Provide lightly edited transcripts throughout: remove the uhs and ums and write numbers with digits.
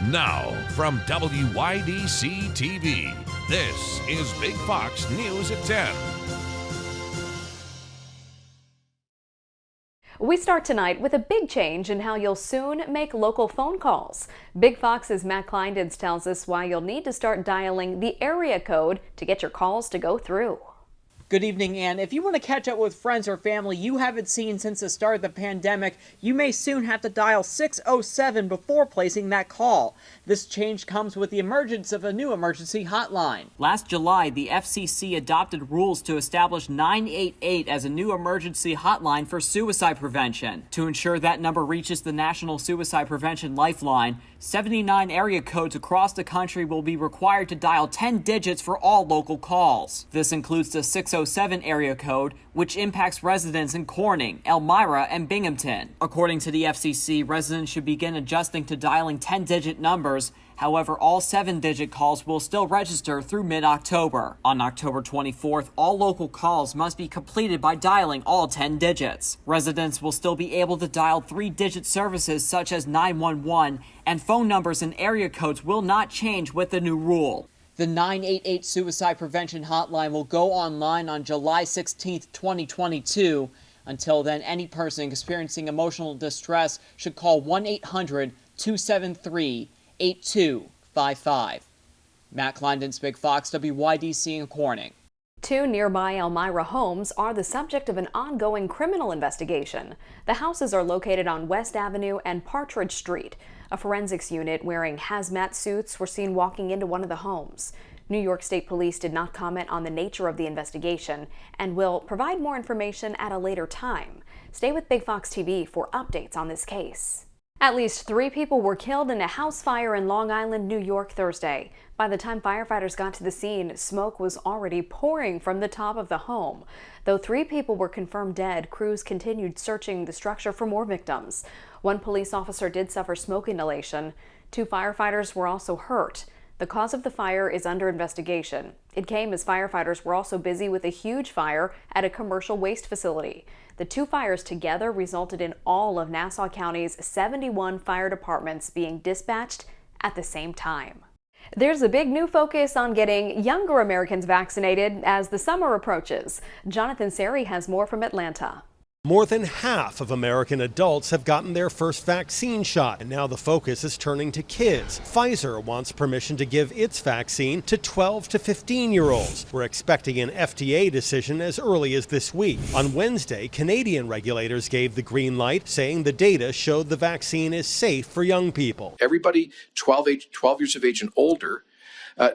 Now, from WYDC TV, this is Big Fox News at 10. We start tonight with a big change in how you'll soon make local phone calls. Big Fox's Matt Kleindens tells us why you'll need to start dialing the area code to get your calls to go through. Good evening, Ann. If you want to catch up with friends or family you haven't seen since the start of the pandemic, you may soon have to dial 607 before placing that call. This change comes with the emergence of a new emergency hotline. Last July, the FCC adopted rules to establish 988 as a new emergency hotline for suicide prevention. To ensure that number reaches the National Suicide Prevention Lifeline, 79 area codes across the country will be required to dial 10 digits for all local calls. This includes the 607 area code, which impacts residents in Corning, Elmira, and Binghamton. According to the FCC, residents should begin adjusting to dialing 10-digit numbers. However, all 7-digit calls will still register through mid-October. On October 24th, all local calls must be completed by dialing all 10 digits. Residents will still be able to dial 3-digit services such as 911, and phone numbers and area codes will not change with the new rule. The 988 Suicide Prevention Hotline will go online on July 16, 2022. Until then, any person experiencing emotional distress should call 1-800-273-8255. Matt Kleindens, Big Fox, WYDC in Corning. 2 nearby Elmira homes are the subject of an ongoing criminal investigation. The houses are located on West Avenue and Partridge Street. A forensics unit wearing hazmat suits were seen walking into one of the homes. New York State Police did not comment on the nature of the investigation and will provide more information at a later time. Stay with Big Fox TV for updates on this case. At least 3 people were killed in a house fire in Long Island, New York Thursday. By the time firefighters got to the scene, smoke was already pouring from the top of the home. Though 3 people were confirmed dead, crews continued searching the structure for more victims. 1 police officer did suffer smoke inhalation. 2 firefighters were also hurt. The cause of the fire is under investigation. It came as firefighters were also busy with a huge fire at a commercial waste facility. The 2 fires together resulted in all of Nassau County's 71 fire departments being dispatched at the same time. There's a big new focus on getting younger Americans vaccinated as the summer approaches. Jonathan Seri has more from Atlanta. More than half of American adults have gotten their first vaccine shot, and now the focus is turning to kids. Pfizer wants permission to give its vaccine to 12 to 15-year-olds. We're expecting an FDA decision as early as this week. On Wednesday, Canadian regulators gave the green light, saying the data showed the vaccine is safe for young people. Everybody 12 years of age and older,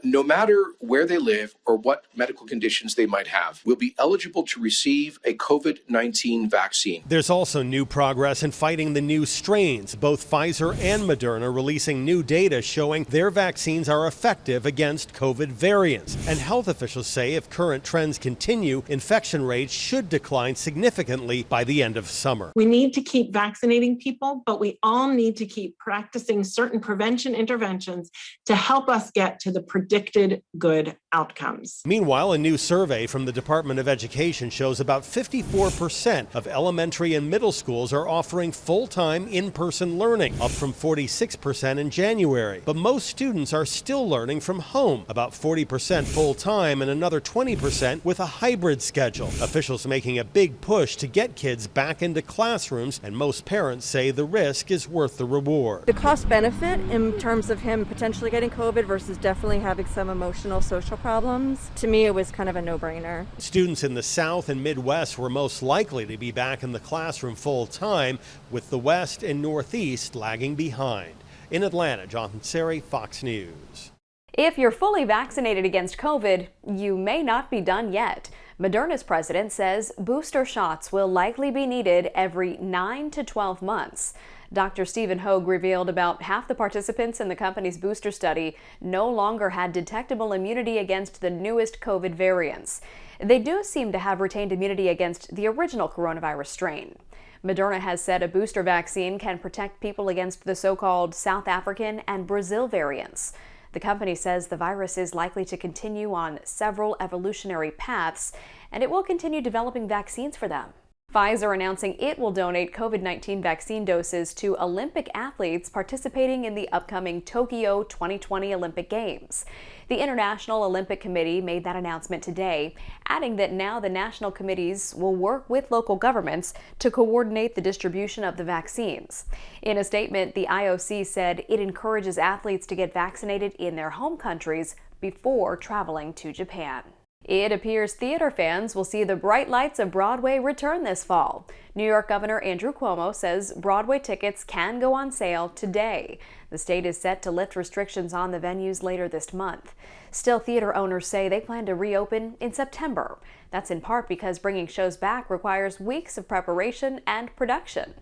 no matter where they live or what medical conditions they might have, will be eligible to receive a COVID-19 vaccine. There's also new progress in fighting the new strains. Both Pfizer and Moderna releasing new data showing their vaccines are effective against COVID variants. And health officials say if current trends continue, infection rates should decline significantly by the end of summer. We need to keep vaccinating people, but we all need to keep practicing certain prevention interventions to help us get to the predicted good outcomes. Meanwhile, a new survey from the Department of Education shows about 54% of elementary and middle schools are offering full-time in-person learning, up from 46% in January. But most students are still learning from home, about 40% full-time and another 20% with a hybrid schedule. Officials making a big push to get kids back into classrooms, and most parents say the risk is worth the reward. The cost benefit in terms of him potentially getting COVID versus definitely having some emotional social problems, to me it was kind of a no-brainer. Students in the South and Midwest were most likely to be back in the classroom full-time, with the West and Northeast lagging behind. In Atlanta, Jonathan Seri, Fox News. If you're fully vaccinated against COVID, you may not be done yet. Moderna's president says booster shots will likely be needed every 9 to 12 months. Dr. Stephen Hoge revealed about half the participants in the company's booster study no longer had detectable immunity against the newest COVID variants. They do seem to have retained immunity against the original coronavirus strain. Moderna has said a booster vaccine can protect people against the so-called South African and Brazil variants. The company says the virus is likely to continue on several evolutionary paths, and it will continue developing vaccines for them. Pfizer announcing it will donate COVID-19 vaccine doses to Olympic athletes participating in the upcoming Tokyo 2020 Olympic Games. The International Olympic Committee made that announcement today, adding that now the national committees will work with local governments to coordinate the distribution of the vaccines. In a statement, the IOC said it encourages athletes to get vaccinated in their home countries before traveling to Japan. It appears theater fans will see the bright lights of Broadway return this fall. New York Governor Andrew Cuomo says Broadway tickets can go on sale today. The state is set to lift restrictions on the venues later this month. Still, theater owners say they plan to reopen in September. That's in part because bringing shows back requires weeks of preparation and production.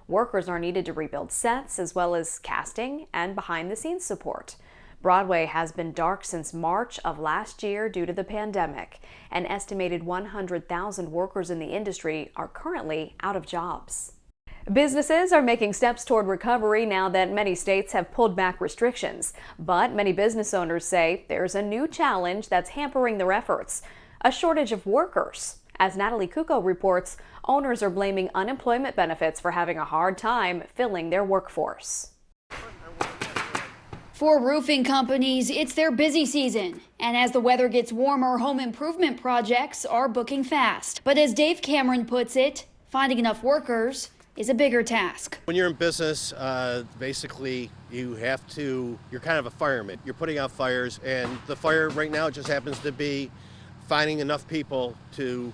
Workers are needed to rebuild sets as well as casting and behind-the-scenes support. Broadway has been dark since March of last year due to the pandemic. An estimated 100,000 workers in the industry are currently out of jobs. Businesses are making steps toward recovery now that many states have pulled back restrictions. But many business owners say there's a new challenge that's hampering their efforts: a shortage of workers. As Natalie Kuko reports, owners are blaming unemployment benefits for having a hard time filling their workforce. For roofing companies, it's their busy season. And as the weather gets warmer, home improvement projects are booking fast. But as Dave Cameron puts it, finding enough workers is a bigger task. When you're in business, basically you're kind of a fireman. You're putting out fires, and the fire right now just happens to be finding enough people to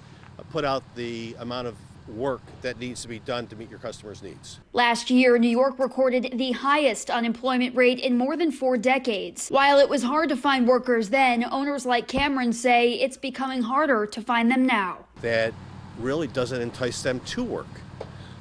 put out the amount of work that needs to be done to meet your customers' needs. Last year, New York recorded the highest unemployment rate in more than 4 decades. While it was hard to find workers then, owners like Cameron say it's becoming harder to find them now. That really doesn't entice them to work.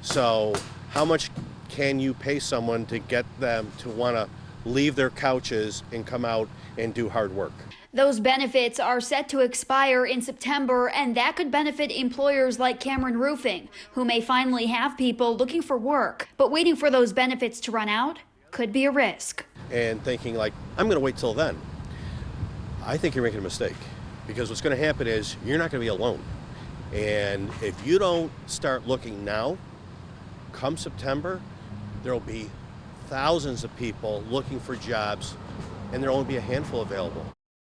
So how much can you pay someone to get them to want to leave their couches and come out and do hard work? Those benefits are set to expire in September, and that could benefit employers like Cameron Roofing, who may finally have people looking for work. But waiting for those benefits to run out could be a risk. And thinking like, I'm going to wait till then. I think you're making a mistake, because what's going to happen is you're not going to be alone. And if you don't start looking now, come September, there will be thousands of people looking for jobs, and there will only be a handful available.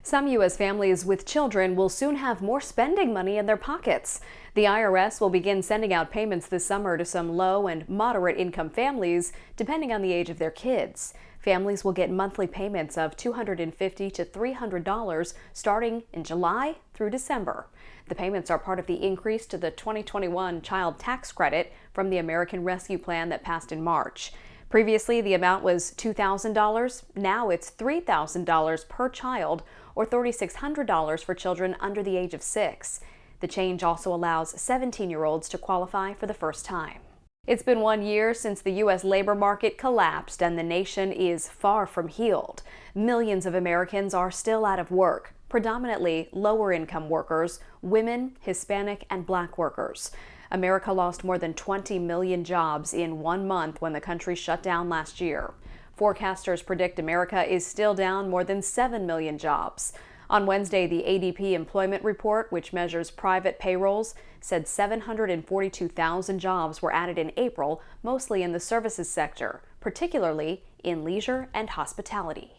Some U.S. families with children will soon have more spending money in their pockets. The IRS will begin sending out payments this summer to some low and moderate income families, depending on the age of their kids. Families will get monthly payments of $250 to $300 starting in July through December. The payments are part of the increase to the 2021 child tax credit from the American Rescue Plan that passed in March. Previously, the amount was $2,000. Now it's $3,000 per child, or $3,600 for children under the age of 6. The change also allows 17-year-olds to qualify for the first time. It's been 1 year since the U.S. labor market collapsed, and the nation is far from healed. Millions of Americans are still out of work, predominantly lower-income workers, women, Hispanic, and Black workers. America lost more than 20 million jobs in 1 month when the country shut down last year. Forecasters predict America is still down more than 7 million jobs. On Wednesday, the ADP employment report, which measures private payrolls, said 742,000 jobs were added in April, mostly in the services sector, particularly in leisure and hospitality.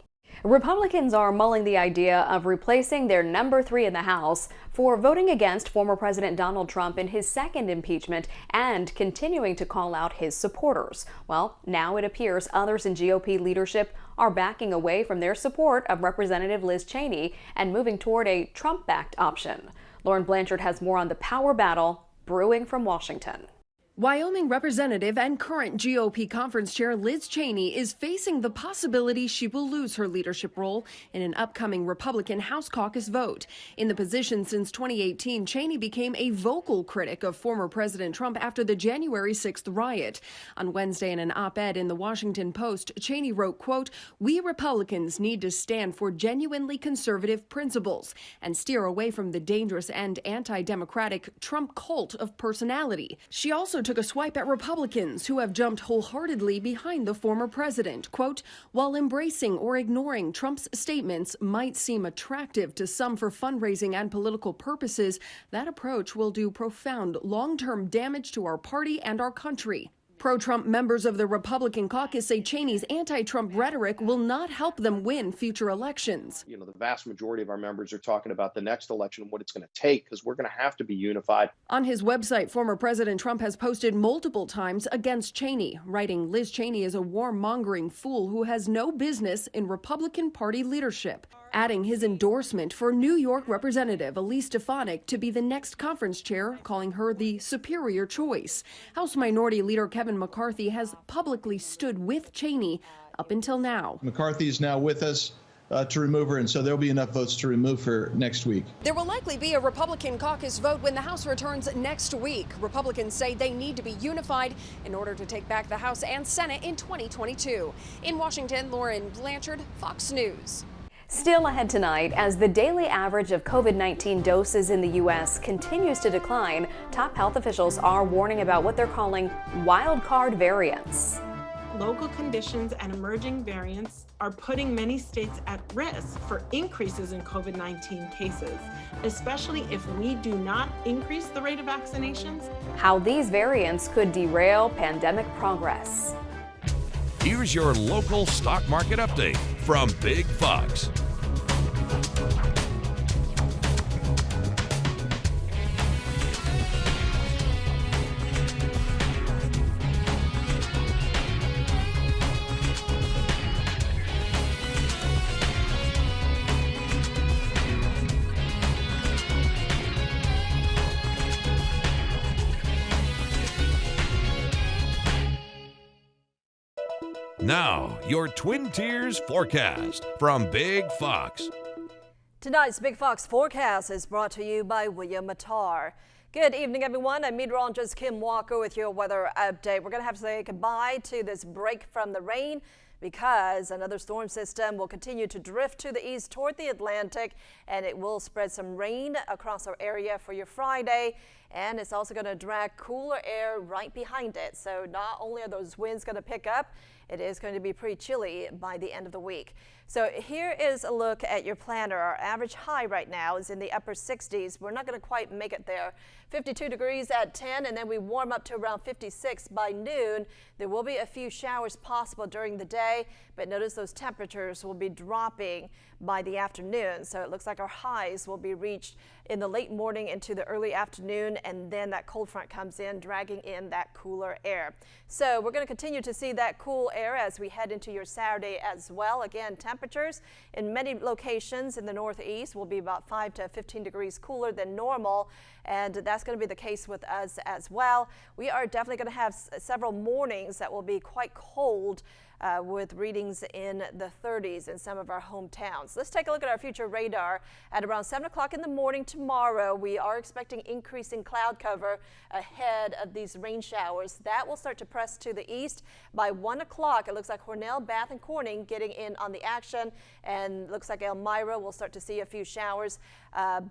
Republicans are mulling the idea of replacing their number 3 in the House for voting against former President Donald Trump in his second impeachment and continuing to call out his supporters. Well, now it appears others in GOP leadership are backing away from their support of Representative Liz Cheney and moving toward a Trump-backed option. Lauren Blanchard has more on the power battle brewing from Washington. Wyoming Representative and current GOP conference chair Liz Cheney is facing the possibility she will lose her leadership role in an upcoming Republican House caucus vote. In the position since 2018, Cheney became a vocal critic of former President Trump after the January 6th riot. On Wednesday, in an op-ed in the Washington Post, Cheney wrote, quote, "We Republicans need to stand for genuinely conservative principles and steer away from the dangerous and anti-democratic Trump cult of personality." She also took a swipe at Republicans who have jumped wholeheartedly behind the former president. Quote, while embracing or ignoring Trump's statements might seem attractive to some for fundraising and political purposes, that approach will do profound long-term damage to our party and our country. Pro-Trump members of the Republican caucus say Cheney's anti-Trump rhetoric will not help them win future elections. You know, the vast majority of our members are talking about the next election and what it's going to take, because we're going to have to be unified. On his website, former President Trump has posted multiple times against Cheney, writing Liz Cheney is a warmongering fool who has no business in Republican Party leadership, adding his endorsement for New York Representative Elise Stefanik to be the next conference chair, calling her the superior choice. House Minority Leader Kevin McCarthy has publicly stood with Cheney up until now. McCarthy is now with us to remove her, and so there'll be enough votes to remove her next week. There will likely be a Republican caucus vote when the House returns next week. Republicans say they need to be unified in order to take back the House and Senate in 2022. In Washington, Lauren Blanchard, Fox News. Still ahead tonight, as the daily average of COVID-19 doses in the U.S. continues to decline, top health officials are warning about what they're calling wild card variants. Local conditions and emerging variants are putting many states at risk for increases in COVID-19 cases, especially if we do not increase the rate of vaccinations. How these variants could derail pandemic progress. Here's your local stock market update from Big Fox. Now, your Twin Tiers forecast from Big Fox. Tonight's Big Fox forecast is brought to you by William Mattar. Good evening, everyone. I'm meteorologist Kim Walker with your weather update. We're going to have to say goodbye to this break from the rain because another storm system will continue to drift to the east toward the Atlantic, and it will spread some rain across our area for your Friday. And it's also going to drag cooler air right behind it. So not only are those winds going to pick up, it is going to be pretty chilly by the end of the week. So here is a look at your planner. Our average high right now is in the upper 60s. We're not going to quite make it there. 52 degrees at 10, and then we warm up to around 56 by noon. There will be a few showers possible during the day, but notice those temperatures will be dropping by the afternoon. So it looks like our highs will be reached in the late morning into the early afternoon, and then that cold front comes in, dragging in that cooler air. So we're going to continue to see that cool air as we head into your Saturday as well. Again, temperatures in many locations in the Northeast will be about 5 to 15 degrees cooler than normal, and that's going to be the case with us as well. We are definitely going to have several mornings that will be quite cold, with readings in the 30s in some of our hometowns. Let's take a look at our future radar. At around 7 o'clock in the morning tomorrow, we are expecting increasing cloud cover ahead of these rain showers. That will start to press to the east. By 1 o'clock, it looks like Hornell, Bath, and Corning getting in on the action, and looks like Elmira will start to see a few showers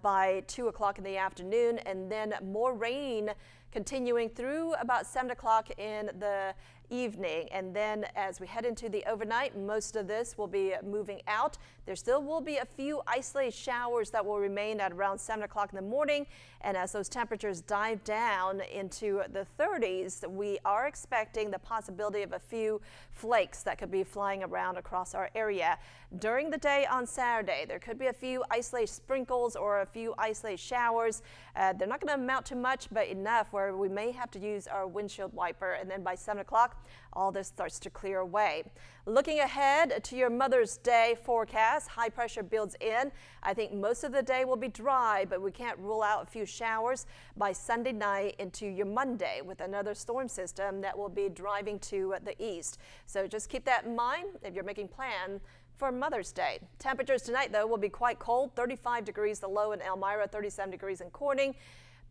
by 2 o'clock in the afternoon, and then more rain continuing through about 7 o'clock in the evening. And then as we head into the overnight, most of this will be moving out. There still will be a few isolated showers that will remain at around 7 o'clock in the morning. And as those temperatures dive down into the 30s, we are expecting the possibility of a few flakes that could be flying around across our area. During the day on Saturday, there could be a few isolated sprinkles or a few isolated showers. They're not going to amount to much, but enough where we may have to use our windshield wiper. And then by 7 o'clock, all this starts to clear away. Looking ahead to your Mother's Day forecast, high pressure builds in. I think most of the day will be dry, but we can't rule out a few showers by Sunday night into your Monday with another storm system that will be driving to the east. So just keep that in mind if you're making plans for Mother's Day. Temperatures tonight, though, will be quite cold. 35 degrees the low in Elmira, 37 degrees in Corning.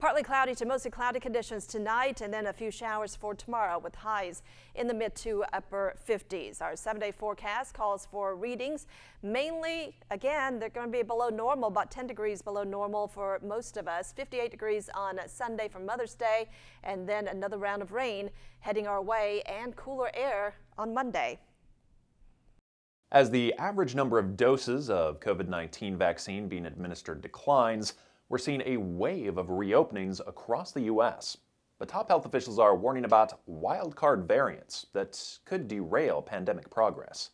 Partly cloudy to mostly cloudy conditions tonight, and then a few showers for tomorrow with highs in the mid to upper 50s. Our 7-day forecast calls for readings mainly, again, they're going to be below normal, about 10 degrees below normal for most of us. 58 degrees on Sunday for Mother's Day, and then another round of rain heading our way and cooler air on Monday. As the average number of doses of COVID-19 vaccine being administered declines, we're seeing a wave of reopenings across the U.S. But top health officials are warning about wildcard variants that could derail pandemic progress.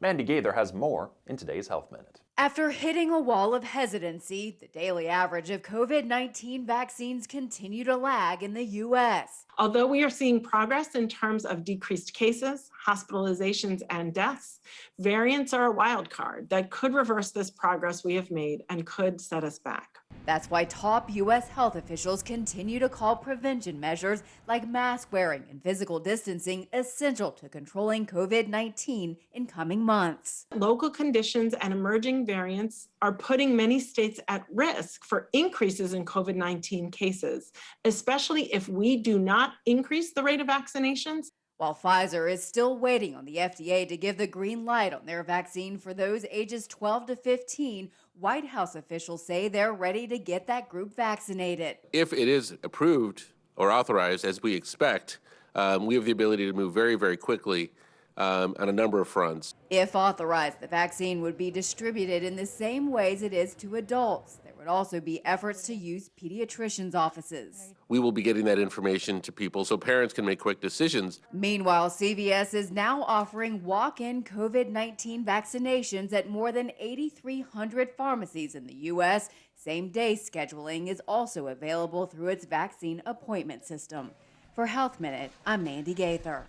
Mandy Gaither has more in today's Health Minute. After hitting a wall of hesitancy, the daily average of COVID-19 vaccines continue to lag in the U.S. Although we are seeing progress in terms of decreased cases, hospitalizations, and deaths, variants are a wild card that could reverse this progress we have made and could set us back. That's why top U.S. health officials continue to call prevention measures like mask wearing and physical distancing essential to controlling COVID-19 in coming months. Local conditions and emerging variants are putting many states at risk for increases in COVID-19 cases, especially if we do not increase the rate of vaccinations. While Pfizer is still waiting on the FDA to give the green light on their vaccine for those ages 12 to 15, White House officials say they're ready to get that group vaccinated. If it is approved or authorized, as we expect, we have the ability to move very, very quickly on a number of fronts. If authorized, the vaccine would be distributed in the same ways it is to adults. There would also be efforts to use pediatricians' offices. We will be getting that information to people so parents can make quick decisions. Meanwhile, CVS is now offering walk-in COVID-19 vaccinations at more than 8,300 pharmacies in the U.S. Same-day scheduling is also available through its vaccine appointment system. For Health Minute, I'm Mandy Gaither.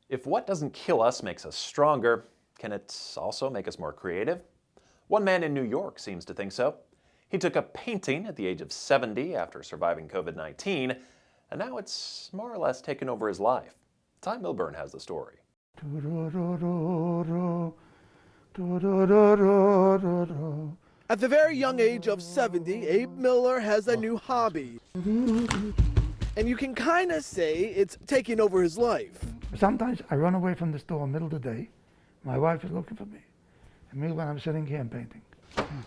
If what doesn't kill us makes us stronger, can it also make us more creative? One man in New York seems to think so. He took up painting at the age of 70 after surviving COVID-19, and now it's more or less taken over his life. Ty Milburn has the story. At the very young age of 70, Abe Miller has a new hobby. And you can kind of say it's taking over his life. Sometimes I run away from the store in the middle of the day. My wife is looking for me. And me when I'm sitting here and painting.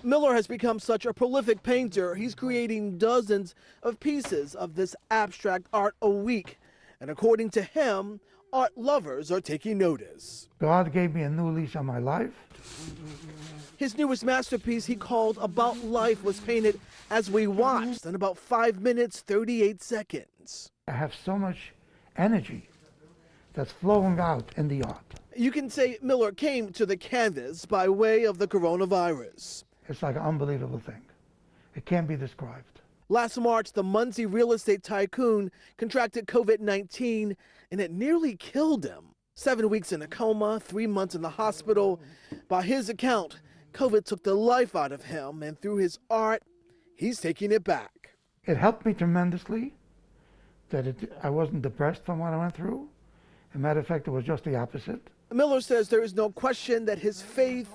Miller has become such a prolific painter, he's creating dozens of pieces of this abstract art a week. And according to him, art lovers are taking notice. God gave me a new lease on my life. His newest masterpiece he called About Life was painted as we watched in about 5 minutes, 38 seconds. I have so much energy that's flowing out in the art. You can say Miller came to the canvas by way of the coronavirus. It's like an unbelievable thing. It can't be described. Last March, the Muncie real estate tycoon contracted COVID-19 and it nearly killed him. 7 weeks in a coma, 3 months in the hospital. By his account, COVID took the life out of him, and through his art, he's taking it back. It helped me tremendously that I wasn't depressed from what I went through. As a matter of fact, it was just the opposite. Miller says there is no question that his faith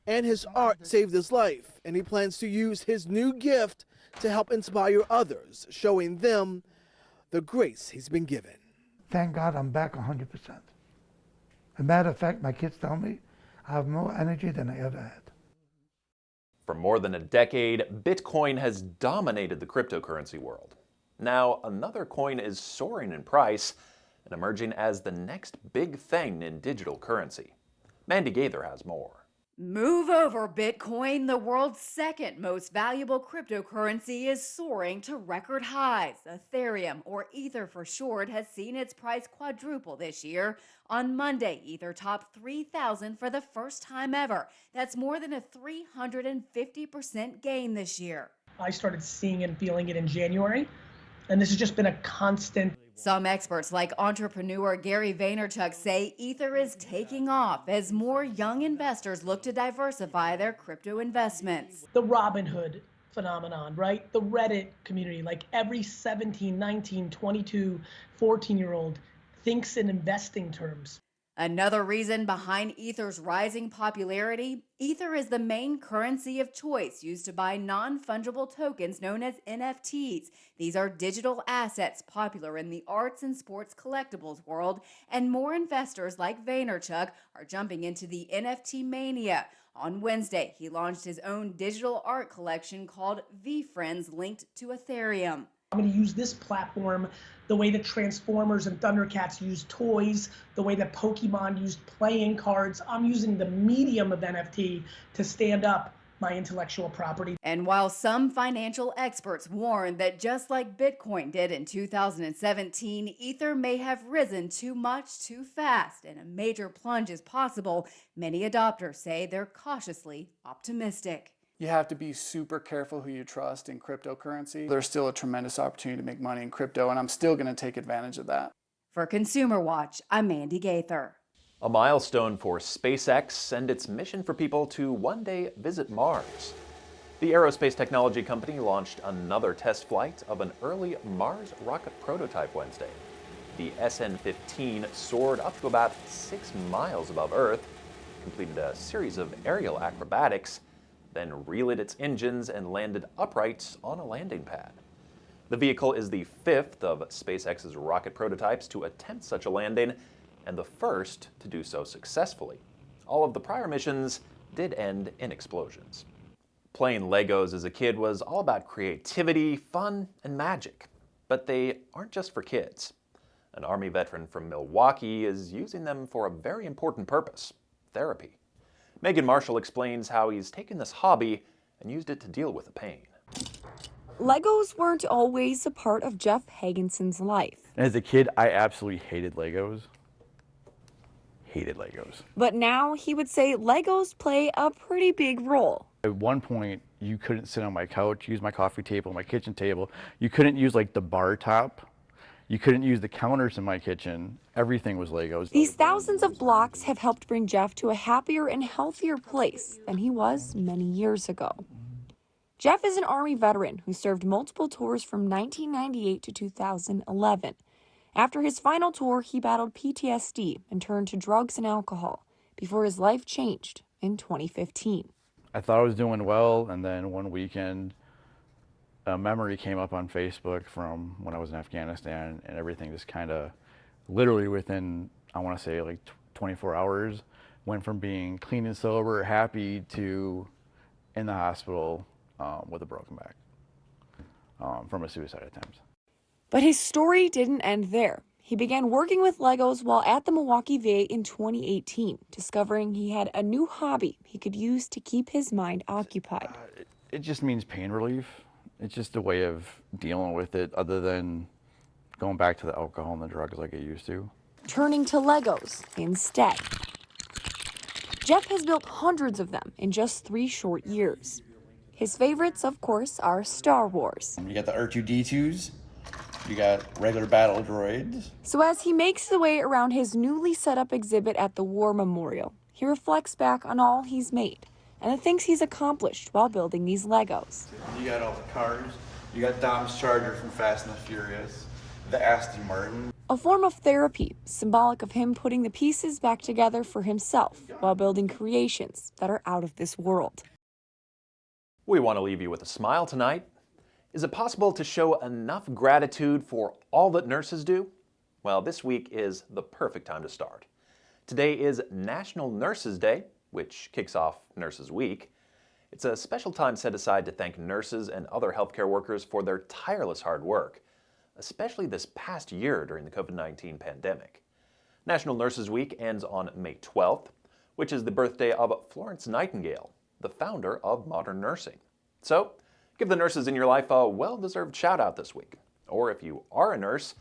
and his art saved his life, and he plans to use his new gift to help inspire others, showing them the grace he's been given. Thank God I'm back 100%. As a matter of fact, my kids tell me I have more energy than I ever had. For more than a decade, Bitcoin has dominated the cryptocurrency world. Now, another coin is soaring in price and emerging as the next big thing in digital currency. Mandy Gaither has more. Move over, Bitcoin. The world's second most valuable cryptocurrency is soaring to record highs. Ethereum, or Ether for short, has seen its price quadruple this year. On Monday, Ether topped $3,000 for the first time ever. That's more than a 350% gain this year. I started seeing and feeling it in January, and this has just been a constant. Some experts like entrepreneur Gary Vaynerchuk say Ether is taking off as more young investors look to diversify their crypto investments. The Robinhood phenomenon, right? The Reddit community, like every 17, 19, 22, 14-year-old thinks in investing terms. Another reason behind Ether's rising popularity, Ether is the main currency of choice used to buy non-fungible tokens known as NFTs. These are digital assets popular in the arts and sports collectibles world, and more investors like Vaynerchuk are jumping into the NFT mania. On Wednesday, he launched his own digital art collection called VeeFriends, linked to Ethereum. I'm going to use this platform the way that Transformers and Thundercats used toys, the way that Pokemon used playing cards. I'm using the medium of NFT to stand up my intellectual property. And while some financial experts warn that just like Bitcoin did in 2017, Ether may have risen too much too fast and a major plunge is possible, many adopters say they're cautiously optimistic. You have to be super careful who you trust in cryptocurrency. There's still a tremendous opportunity to make money in crypto, and I'm still going to take advantage of that. For Consumer Watch, I'm Mandy Gaither. A milestone for SpaceX and its mission for people to one day visit Mars. The aerospace technology company launched another test flight of an early Mars rocket prototype Wednesday. The SN-15 soared up to about 6 miles above Earth, completed a series of aerial acrobatics, then relit its engines and landed upright on a landing pad. The vehicle is the fifth of SpaceX's rocket prototypes to attempt such a landing, and the first to do so successfully. All of the prior missions did end in explosions. Playing Legos as a kid was all about creativity, fun, and magic. But they aren't just for kids. An Army veteran from Milwaukee is using them for a very important purpose: therapy. Megan Marshall explains how he's taken this hobby and used it to deal with the pain. Legos weren't always a part of Jeff Hagenson's life. As a kid, I absolutely hated Legos. Hated Legos. But now he would say Legos play a pretty big role. At one point, you couldn't sit on my couch, use my coffee table, my kitchen table. You couldn't use like the bar top. You couldn't use the counters in my kitchen. Everything was Legos. These thousands of blocks have helped bring Jeff to a happier and healthier place than he was many years ago. Jeff is an Army veteran who served multiple tours from 1998 to 2011. After his final tour, he battled PTSD and turned to drugs and alcohol before his life changed in 2015. I thought I was doing well, and then one weekend, a memory came up on Facebook from when I was in Afghanistan, and everything just kind of, literally within, I want to say like 24 hours, went from being clean and sober, happy, to in the hospital with a broken back from a suicide attempt. But his story didn't end there. He began working with Legos while at the Milwaukee VA in 2018, discovering he had a new hobby he could use to keep his mind occupied. It just means pain relief. It's just a way of dealing with it other than going back to the alcohol and the drugs like I used to. Turning to Legos instead. Jeff has built hundreds of them in just 3 short years. His favorites, of course, are Star Wars. You got the R2-D2s, you got regular battle droids. So as he makes the way around his newly set up exhibit at the War Memorial, he reflects back on all he's made and the things he's accomplished while building these Legos. You got all the cars, you got Dom's Charger from Fast and the Furious, the Aston Martin. A form of therapy, symbolic of him putting the pieces back together for himself while building creations that are out of this world. We want to leave you with a smile tonight. Is it possible to show enough gratitude for all that nurses do? Well, this week is the perfect time to start. Today is National Nurses Day, which kicks off Nurses Week. It's a special time set aside to thank nurses and other healthcare workers for their tireless hard work, especially this past year during the COVID-19 pandemic. National Nurses Week ends on May 12th, which is the birthday of Florence Nightingale, the founder of modern nursing. So, give the nurses in your life a well-deserved shout-out this week. Or if you are a nurse,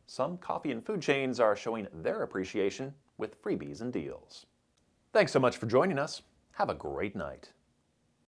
some coffee and food chains are showing their appreciation with freebies and deals. Thanks so much for joining us. Have a great night.